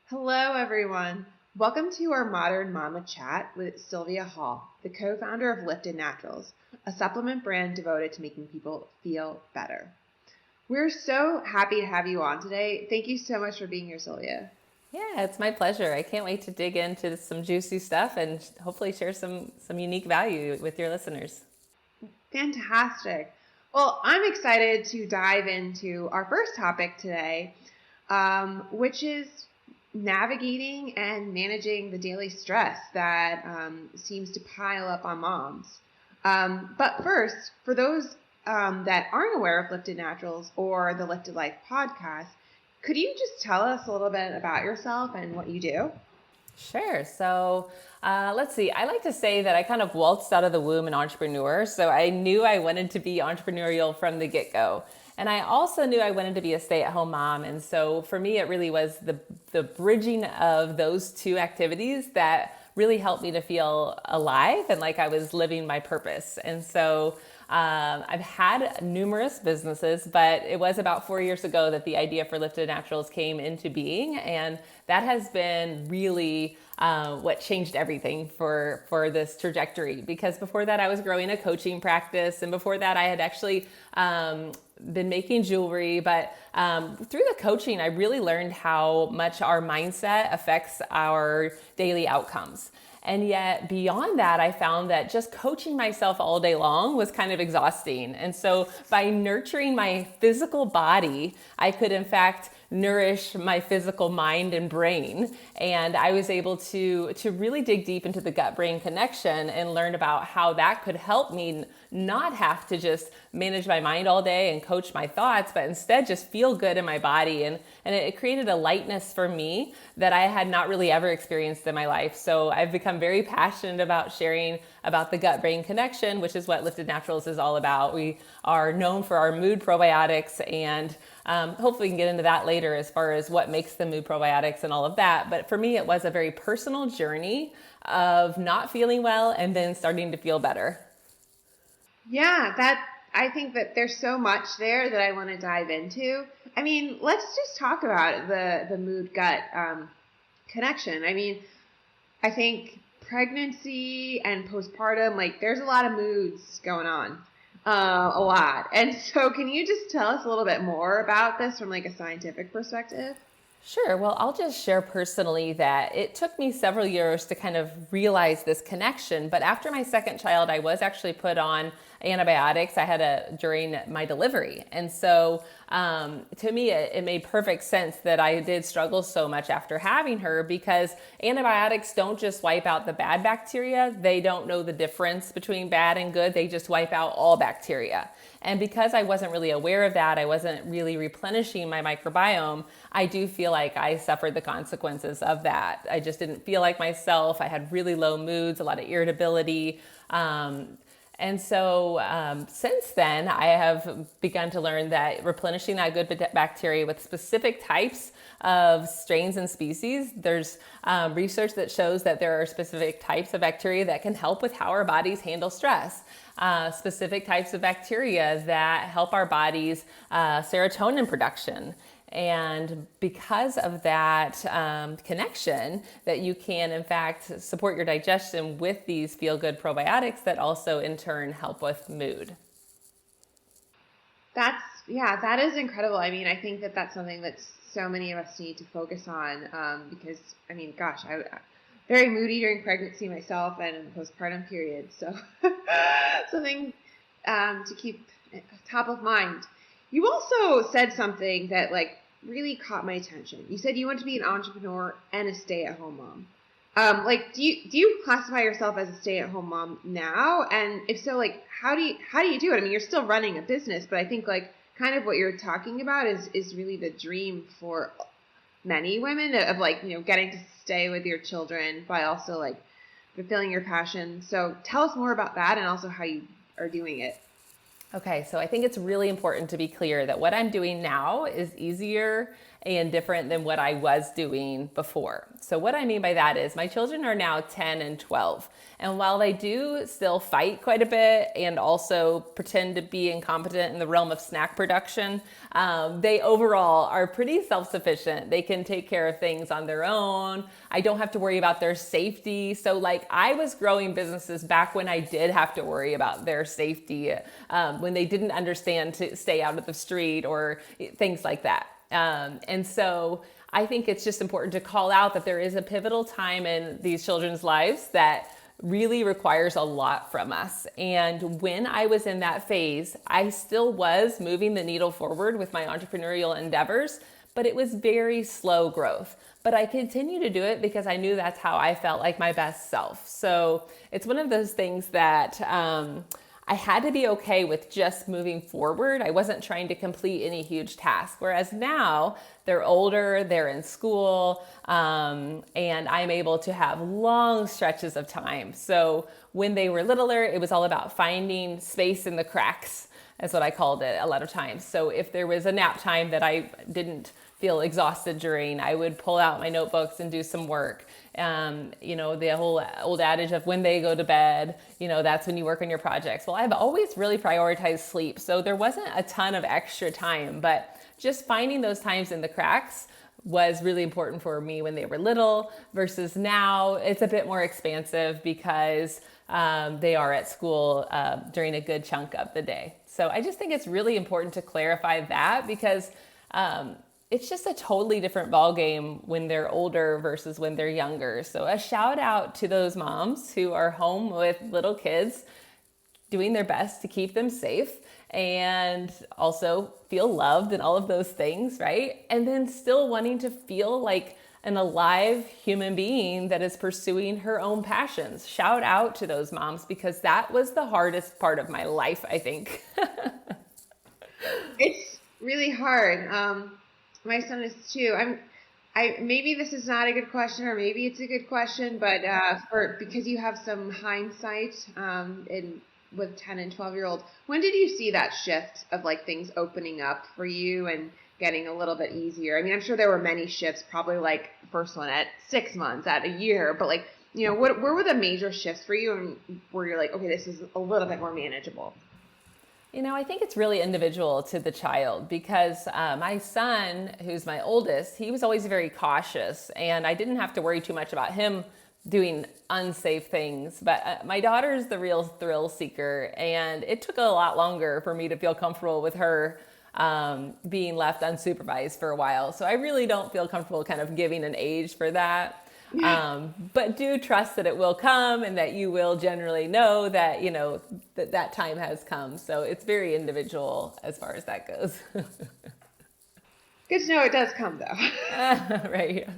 Hello, everyone. Welcome to our Modern Mama Chat with Sylvia Hall, the co-founder of Lifted Naturals, a supplement brand devoted to making people feel better. We're so happy to have you on today. Thank you so much for being here, Sylvia. Yeah, it's my pleasure. I can't wait to dig into some juicy stuff and hopefully share some unique value with your listeners. Fantastic. Well, I'm excited to dive into our first topic today, which is navigating and managing the daily stress that seems to pile up on moms. But first, for those that aren't aware of Lifted Naturals or the Lifted Life podcast, could you just tell us a little bit about yourself and what you do? Sure. So let's see. I like to say that I kind of waltzed out of the womb an entrepreneur. So I knew I wanted to be entrepreneurial from the get-go. And I also knew I wanted to be a stay-at-home mom. And so for me, it really was the bridging of those two activities that really helped me to feel alive and like I was living my purpose. And so I've had numerous businesses, but it was about 4 years ago that the idea for Lifted Naturals came into being. And that has been really what changed everything for this trajectory. Because before that, I was growing a coaching practice. And before that, I had actually been making jewelry. But through the coaching, I really learned how much our mindset affects our daily outcomes. And yet beyond that, I found that just coaching myself all day long was kind of exhausting. And so by nurturing my physical body, I could in fact nourish my physical mind and brain. And I was able to really dig deep into the gut-brain connection and learn about how that could help me not have to just manage my mind all day and coach my thoughts, but instead just feel good in my body. And it created a lightness for me that I had not really ever experienced in my life. So I've become very passionate about sharing about the gut-brain connection, which is what Lifted Naturals is all about. We are known for our mood probiotics, and hopefully we can get into that later as far as what makes the mood probiotics and all of that. But for me, it was a very personal journey of not feeling well and then starting to feel better. Yeah, I think that there's so much there that I want to dive into. I mean, let's just talk about the mood gut connection. I mean, I think pregnancy and postpartum, like there's a lot of moods going on, a lot. And so can you just tell us a little bit more about this from like a scientific perspective? Sure. Well, I'll just share personally that it took me several years to kind of realize this connection. But after my second child, I was actually put on antibiotics. I had during my delivery. And so to me, it made perfect sense that I did struggle so much after having her, because antibiotics don't just wipe out the bad bacteria. They don't know the difference between bad and good. They just wipe out all bacteria. And because I wasn't really aware of that, I wasn't really replenishing my microbiome, I do feel like I suffered the consequences of that. I just didn't feel like myself. I had really low moods, a lot of irritability. And so since then, I have begun to learn that replenishing that good bacteria with specific types of strains and species, there's research that shows that there are specific types of bacteria that can help with how our bodies handle stress. Specific types of bacteria that help our body's serotonin production. And because of that connection, that you can in fact support your digestion with these feel-good probiotics that also in turn help with mood. That is incredible. I mean, I think that that's something that so many of us need to focus on because, I mean, gosh, I very moody during pregnancy myself and in the postpartum period. So something to keep top of mind. You also said something that like really caught my attention. You said you want to be an entrepreneur and a stay-at-home mom. Like, do you classify yourself as a stay-at-home mom now? And if so, like, how do you do it? I mean, you're still running a business, but I think like kind of what you're talking about is really the dream for many women of like, you know, getting to stay with your children by also like fulfilling your passion. So tell us more about that and also how you are doing it. Okay, so I think it's really important to be clear that what I'm doing now is easier and different than what I was doing before. So what I mean by that is my children are now 10 and 12. And while they do still fight quite a bit and also pretend to be incompetent in the realm of snack production, they overall are pretty self-sufficient. They can take care of things on their own. I don't have to worry about their safety. So like I was growing businesses back when I did have to worry about their safety, when they didn't understand to stay out of the street or things like that. And so I think it's just important to call out that there is a pivotal time in these children's lives that really requires a lot from us. And when I was in that phase, I still was moving the needle forward with my entrepreneurial endeavors, but it was very slow growth. But I continue to do it because I knew that's how I felt like my best self. So it's one of those things that I had to be okay with just moving forward. I wasn't trying to complete any huge task. Whereas now they're older, they're in school, and I'm able to have long stretches of time. So when they were littler, it was all about finding space in the cracks, is what I called it a lot of times. So if there was a nap time that I didn't feel exhausted during, I would pull out my notebooks and do some work. The whole old adage of when they go to bed, that's when you work on your projects. Well, I've always really prioritized sleep. So there wasn't a ton of extra time, but just finding those times in the cracks was really important for me when they were little versus now it's a bit more expansive because they are at school during a good chunk of the day. So I just think it's really important to clarify that because it's just a totally different ballgame when they're older versus when they're younger. So a shout out to those moms who are home with little kids, doing their best to keep them safe and also feel loved and all of those things, right? And then still wanting to feel like an alive human being that is pursuing her own passions. Shout out to those moms because that was the hardest part of my life, I think. It's really hard. My son is too. Maybe this is not a good question, or maybe it's a good question, but because you have some hindsight with 10 and 12-year-olds, when did you see that shift of like things opening up for you and getting a little bit easier? I mean, I'm sure there were many shifts, probably like first one at 6 months, at a year, but like, where were the major shifts for you and where you're like, okay, this is a little bit more manageable? I think it's really individual to the child because my son, who's my oldest, he was always very cautious and I didn't have to worry too much about him doing unsafe things. But my daughter's the real thrill seeker and it took a lot longer for me to feel comfortable with her being left unsupervised for a while. So I really don't feel comfortable kind of giving an age for that. But do trust that it will come and that you will generally know that, that time has come. So it's very individual as far as that goes. Good to know it does come though. Right.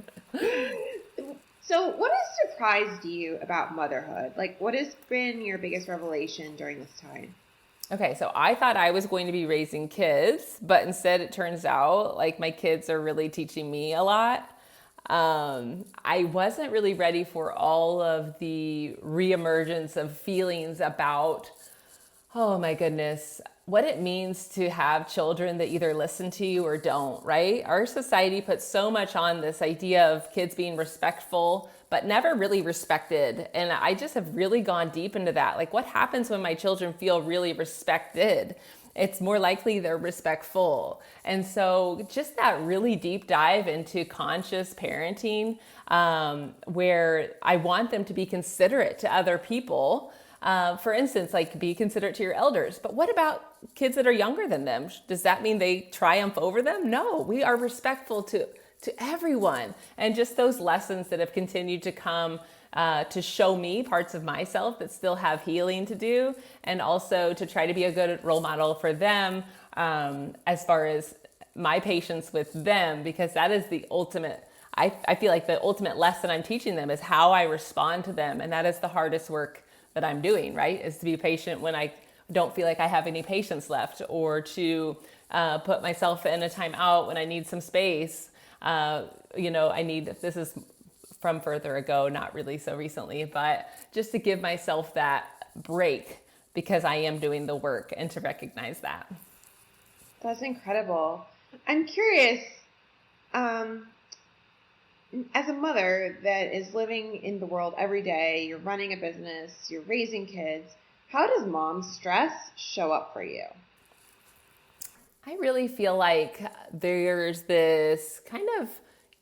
So what has surprised you about motherhood? Like what has been your biggest revelation during this time? Okay, so I thought I was going to be raising kids, but instead it turns out like my kids are really teaching me a lot. I wasn't really ready for all of the reemergence of feelings about, oh my goodness, what it means to have children that either listen to you or don't, right? Our society puts so much on this idea of kids being respectful, but never really respected. And I just have really gone deep into that. Like what happens when my children feel really respected? It's more likely they're respectful. And so just that really deep dive into conscious parenting, where I want them to be considerate to other people. For instance, like be considerate to your elders. But what about kids that are younger than them? Does that mean they triumph over them? No, we are respectful to everyone. And just those lessons that have continued to come to show me parts of myself that still have healing to do, and also to try to be a good role model for them as far as my patience with them, because that is the ultimate, I feel like the ultimate lesson I'm teaching them is how I respond to them. And that is the hardest work that I'm doing, right? Is to be patient when I don't feel like I have any patience left, or to put myself in a timeout when I need some space. This is from further ago, not really so recently, but just to give myself that break because I am doing the work and to recognize that. That's incredible. I'm curious, Um, as a mother that is living in the world every day, you're running a business, you're raising kids, how does mom stress show up for you? I really feel like there's this kind of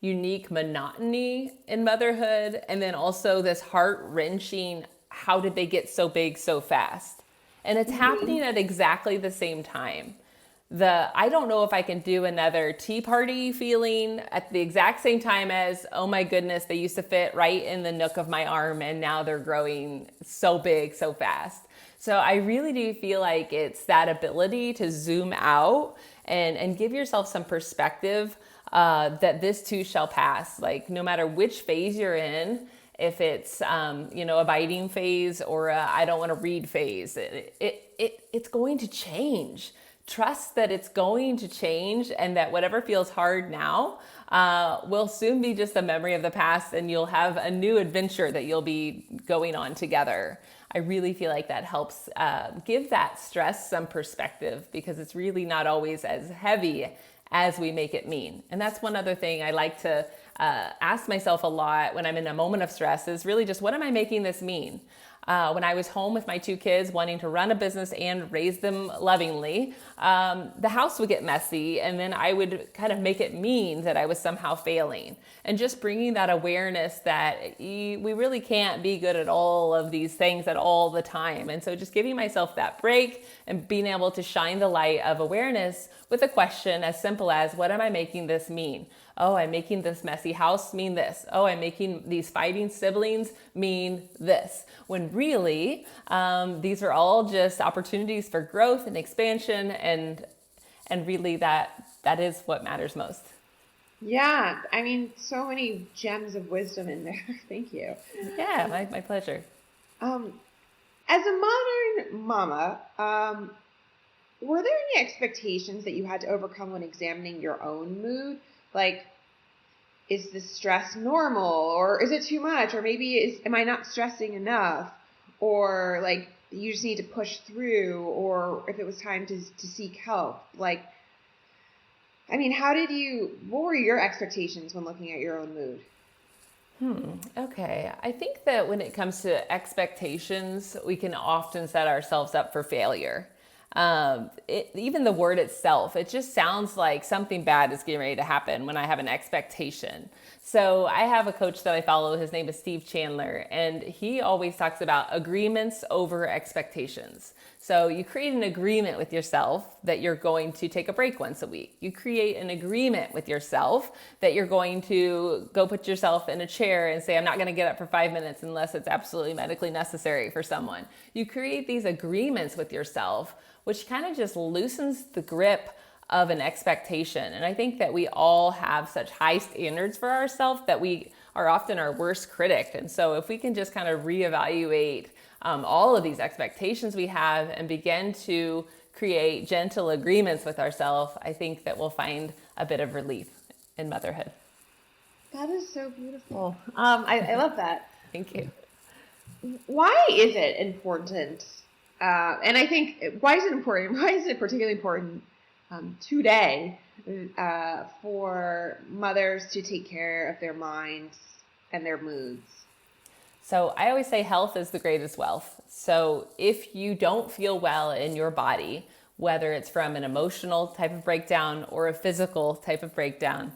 unique monotony in motherhood, and then also this heart-wrenching, how did they get so big so fast? And it's happening at exactly the same time. I don't know if I can do another tea party feeling at the exact same time as, oh my goodness, they used to fit right in the nook of my arm and now they're growing so big so fast. So I really do feel like it's that ability to zoom out and give yourself some perspective, that this too shall pass. Like no matter which phase you're in, if it's a biting phase or I don't want to read phase, it's going to change. Trust that it's going to change and that whatever feels hard now will soon be just a memory of the past, and you'll have a new adventure that you'll be going on together. I really feel like that helps give that stress some perspective, because it's really not always as heavy as we make it mean. And that's one other thing I like to ask myself a lot when I'm in a moment of stress is really just, what am I making this mean? When I was home with my two kids wanting to run a business and raise them lovingly, the house would get messy, and then I would kind of make it mean that I was somehow failing. And just bringing that awareness that we really can't be good at all of these things at all the time. And so just giving myself that break and being able to shine the light of awareness with a question as simple as, what am I making this mean? Oh, I'm making this messy house mean this. Oh, I'm making these fighting siblings mean this. When really, these are all just opportunities for growth and expansion, and really that is what matters most. Yeah, I mean, so many gems of wisdom in there. Thank you. Yeah, my pleasure. As a modern mama, were there any expectations that you had to overcome when examining your own mood? Like, is this stress normal, or is it too much? Or maybe am I not stressing enough? Or like, you just need to push through, or if it was time to seek help. Like, I mean, what were your expectations when looking at your own mood? Okay. I think that when it comes to expectations, we can often set ourselves up for failure. Even the word itself, it just sounds like something bad is getting ready to happen when I have an expectation. So I have a coach that I follow. His name is Steve Chandler, and he always talks about agreements over expectations. So you create an agreement with yourself that you're going to take a break once a week. You create an agreement with yourself that you're going to go put yourself in a chair and say, I'm not going to get up for 5 minutes unless it's absolutely medically necessary for someone. You create these agreements with yourself, which kind of just loosens the grip of an expectation. And I think that we all have such high standards for ourselves that we are often our worst critic. And so if we can just kind of reevaluate all of these expectations we have and begin to create gentle agreements with ourselves, I think that we'll find a bit of relief in motherhood. That is so beautiful. I love that. Thank you. Why is it important? And I think, why is it important? Why is it particularly important today for mothers to take care of their minds and their moods? So I always say health is the greatest wealth. So if you don't feel well in your body, whether it's from an emotional type of breakdown or a physical type of breakdown,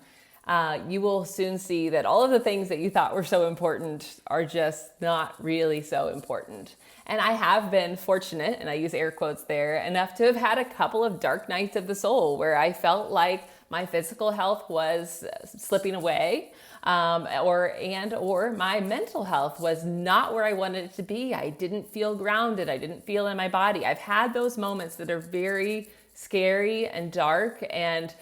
you will soon see that all of the things that you thought were so important are just not really so important. And I have been fortunate, and I use air quotes there, enough to have had a couple of dark nights of the soul where I felt like my physical health was slipping away, or my mental health was not where I wanted it to be. I didn't feel grounded. I didn't feel in my body. I've had those moments that are very scary and dark and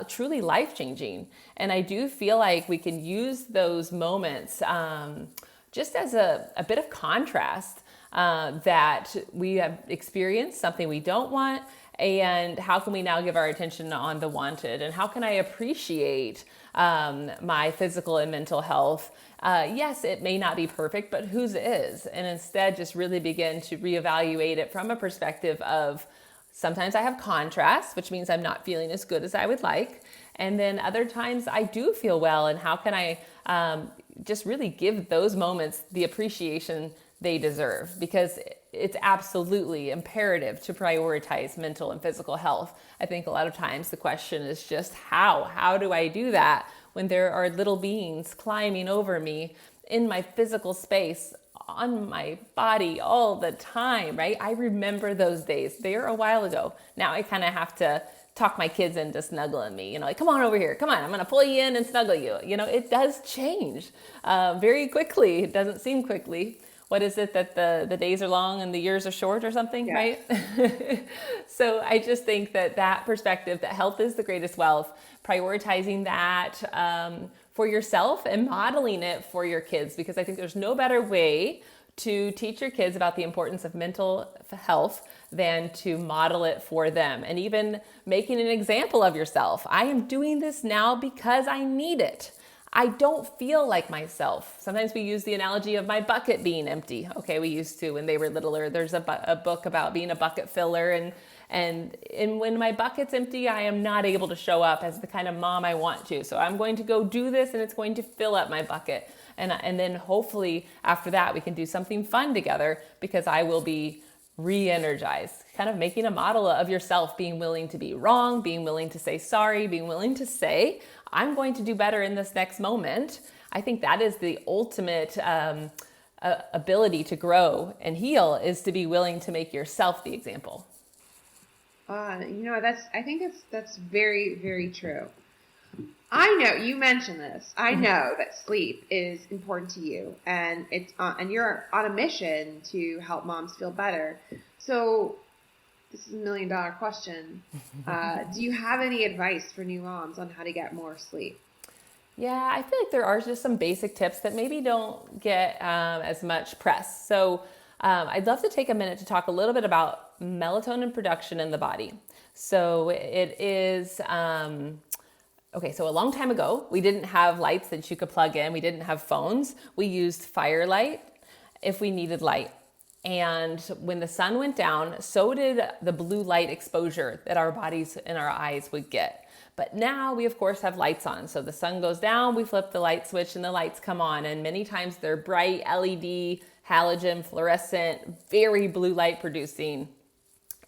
truly life-changing. And I do feel like we can use those moments just as a bit of contrast, that we have experienced something we don't want, and how can we now give our attention on the wanted, and how can I appreciate my physical and mental health? Yes, it may not be perfect, but whose is? And instead just really begin to reevaluate it from a perspective of, sometimes I have contrast, which means I'm not feeling as good as I would like. And then other times I do feel well, and how can I just really give those moments the appreciation they deserve? Because it's absolutely imperative to prioritize mental and physical health. I think a lot of times the question is just how do I do that when there are little beings climbing over me in my physical space, on my body all the time, right? I remember those days. They are a while ago. Now I kind of have to talk my kids into snuggling me, like, come on over here, come on, I'm gonna pull you in and snuggle you. It does change very quickly. It doesn't seem quickly. What is it that the days are long and the years are short or something, right? So I just think that perspective, that health is the greatest wealth, prioritizing that for yourself and modeling it for your kids, because I think there's no better way to teach your kids about the importance of mental health than to model it for them, and even making an example of yourself. I am doing this now because I need it. I don't feel like myself. Sometimes we use the analogy of my bucket being empty. Okay, we used to when they were littler. There's a book about being a bucket filler, and when my bucket's empty, I am not able to show up as the kind of mom I want to. So I'm going to go do this, and it's going to fill up my bucket. And then hopefully after that, we can do something fun together, because I will be re-energized. Kind of making a model of yourself, being willing to be wrong, being willing to say sorry, being willing to say, I'm going to do better in this next moment. I think that is the ultimate ability to grow and heal, is to be willing to make yourself the example. I think that's very, very true. I know you mentioned this. I know that sleep is important to you, and and you're on a mission to help moms feel better. So this is $1 million question. Do you have any advice for new moms on how to get more sleep? Yeah, I feel like there are just some basic tips that maybe don't get as much press. So I'd love to take a minute to talk a little bit about melatonin production in the body. So it is... Okay, so a long time ago, we didn't have lights that you could plug in. We didn't have phones. We used firelight if we needed light. And when the sun went down, so did the blue light exposure that our bodies and our eyes would get. But now we, of course, have lights on. So the sun goes down, we flip the light switch, and the lights come on. And many times they're bright LED, halogen, fluorescent, very blue light producing.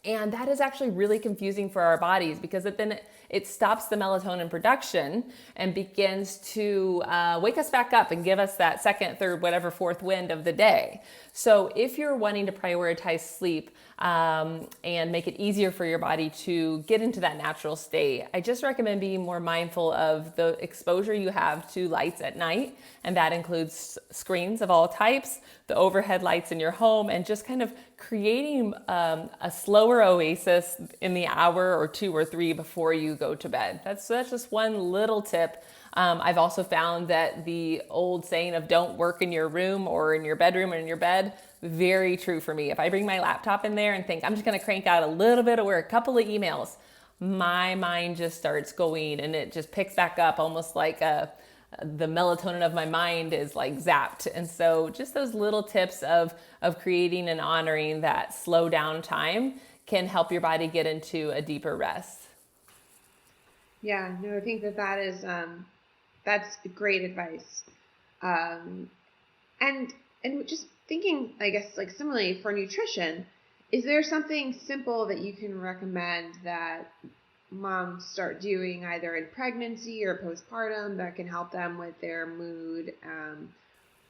And that is actually really confusing for our bodies, because it stops the melatonin production and begins to wake us back up and give us that second, third, whatever, fourth wind of the day. So if you're wanting to prioritize sleep and make it easier for your body to get into that natural state, I just recommend being more mindful of the exposure you have to lights at night. And that includes screens of all types, the overhead lights in your home, and just kind of creating a slower oasis in the hour or 2 or 3 before you go to bed. That's just one little tip. I've also found that the old saying of don't work in your room or in your bedroom or in your bed, very true for me. If I bring my laptop in there and think I'm just going to crank out a little bit of work, a couple of emails, my mind just starts going, and it just picks back up almost like the melatonin of my mind is like zapped. And so just those little tips of creating and honoring that slow down time can help your body get into a deeper rest. Yeah, no, I think that is that's great advice. And just thinking, I guess, like similarly for nutrition, is there something simple that you can recommend that moms start doing either in pregnancy or postpartum that can help them with their mood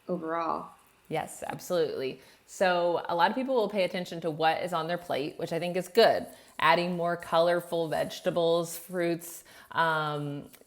overall? Yes, absolutely. So a lot of people will pay attention to what is on their plate, which I think is good. Adding more colorful vegetables, fruits,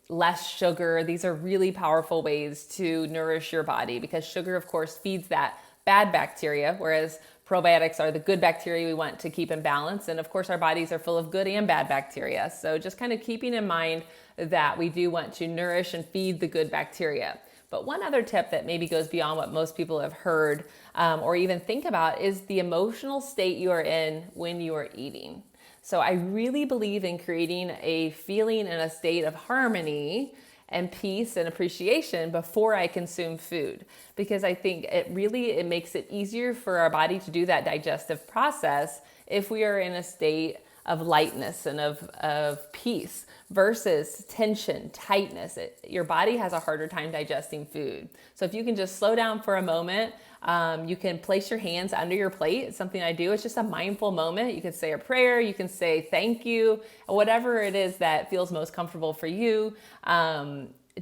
less sugar. These are really powerful ways to nourish your body, because sugar, of course, feeds that bad bacteria, whereas probiotics are the good bacteria we want to keep in balance. And of course, our bodies are full of good and bad bacteria. So just kind of keeping in mind that we do want to nourish and feed the good bacteria. But one other tip that maybe goes beyond what most people have heard or even think about is the emotional state you are in when you are eating. So I really believe in creating a feeling and a state of harmony and peace and appreciation before I consume food, because I think it makes it easier for our body to do that digestive process if we are in a state of lightness and of peace versus tension, tightness. Your body has a harder time digesting food. So if you can just slow down for a moment, you can place your hands under your plate. It's something I do. It's just a mindful moment. You can say a prayer. You can say thank you, whatever it is that feels most comfortable for you.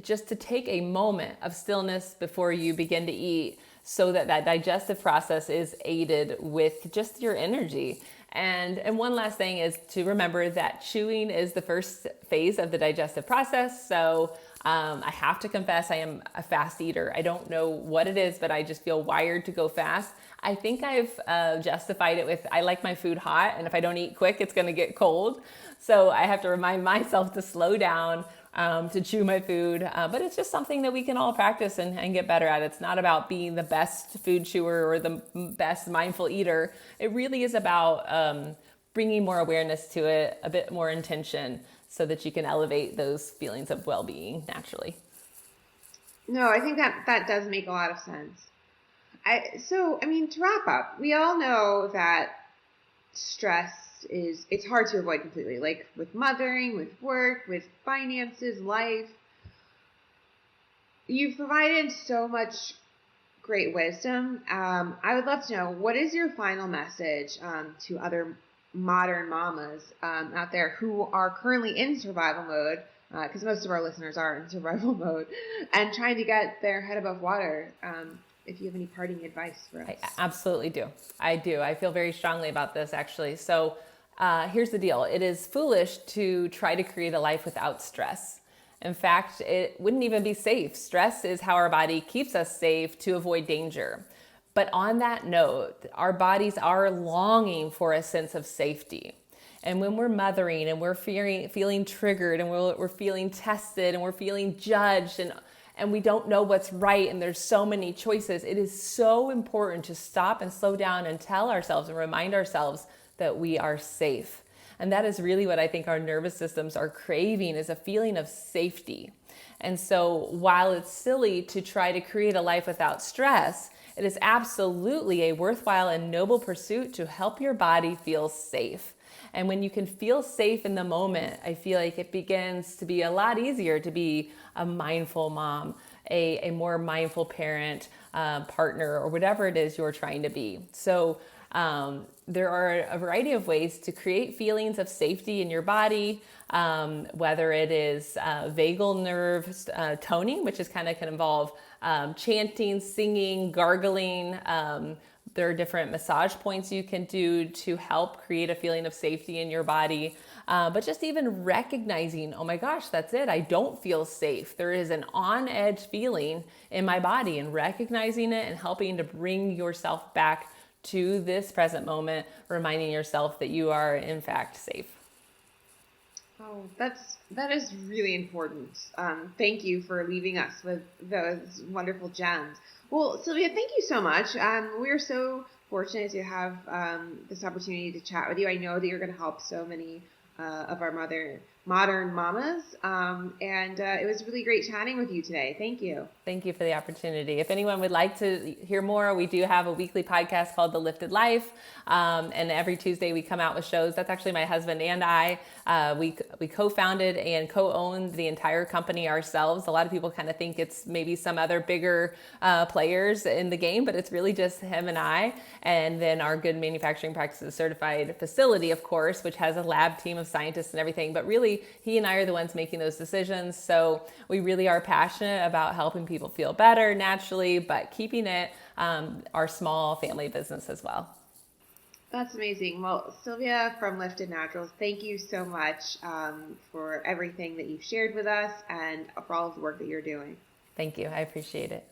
Just to take a moment of stillness before you begin to eat so that that digestive process is aided with just your energy. And one last thing is to remember that chewing is the first phase of the digestive process. So I have to confess I am a fast eater. I don't know what it is, but I just feel wired to go fast. I think I've justified it with I like my food hot, and if I don't eat quick, it's going to get cold. So I have to remind myself to slow down, to chew my food. But it's just something that we can all practice and get better at. It's not about being the best food chewer or the best mindful eater. It really is about bringing more awareness to it, a bit more intention, so that you can elevate those feelings of well-being naturally. No, I think that does make a lot of sense. To wrap up, we all know that stress it's hard to avoid completely, like with mothering, with work, with finances, life. You've provided so much great wisdom. I would love to know, what is your final message to other modern mamas out there who are currently in survival mode, because most of our listeners are in survival mode, and trying to get their head above water? If you have any parting advice for us. I absolutely do. I do. I feel very strongly about this, actually. So here's the deal. It is foolish to try to create a life without stress. In fact, it wouldn't even be safe. Stress is how our body keeps us safe to avoid danger. But on that note, our bodies are longing for a sense of safety. And when we're mothering and we're feeling triggered and we're feeling tested and we're feeling judged and we don't know what's right and there's so many choices, it is so important to stop and slow down and tell ourselves and remind ourselves that we are safe. And that is really what I think our nervous systems are craving, is a feeling of safety. And so while it's silly to try to create a life without stress, it is absolutely a worthwhile and noble pursuit to help your body feel safe. And when you can feel safe in the moment, I feel like it begins to be a lot easier to be a mindful mom, a more mindful parent, partner, or whatever it is you're trying to be. So there are a variety of ways to create feelings of safety in your body, whether it is vagal nerve toning, which is can involve chanting, singing, gargling. There are different massage points you can do to help create a feeling of safety in your body. But just even recognizing, oh my gosh, that's it. I don't feel safe. There is an on-edge feeling in my body, and recognizing it and helping to bring yourself back to this present moment, reminding yourself that you are in fact safe. Oh, that is really important. Thank you for leaving us with those wonderful gems. Well, Sylvia, thank you so much. We are so fortunate to have this opportunity to chat with you. I know that you're going to help so many of our modern mamas, and it was really great chatting with you today. Thank you. Thank you for the opportunity. If anyone would like to hear more, we do have a weekly podcast called The Lifted Life, and every Tuesday we come out with shows. That's actually my husband and I. We co-founded and co-owned the entire company ourselves. A lot of people kind of think it's maybe some other bigger players in the game, but it's really just him and I. And then our Good Manufacturing Practices Certified facility, of course, which has a lab team of scientists and everything. But really, he and I are the ones making those decisions. So we really are passionate about helping people feel better naturally, but keeping it our small family business as well. That's amazing. Well, Sylvia from Lifted Naturals, thank you so much for everything that you've shared with us and for all of the work that you're doing. Thank you. I appreciate it.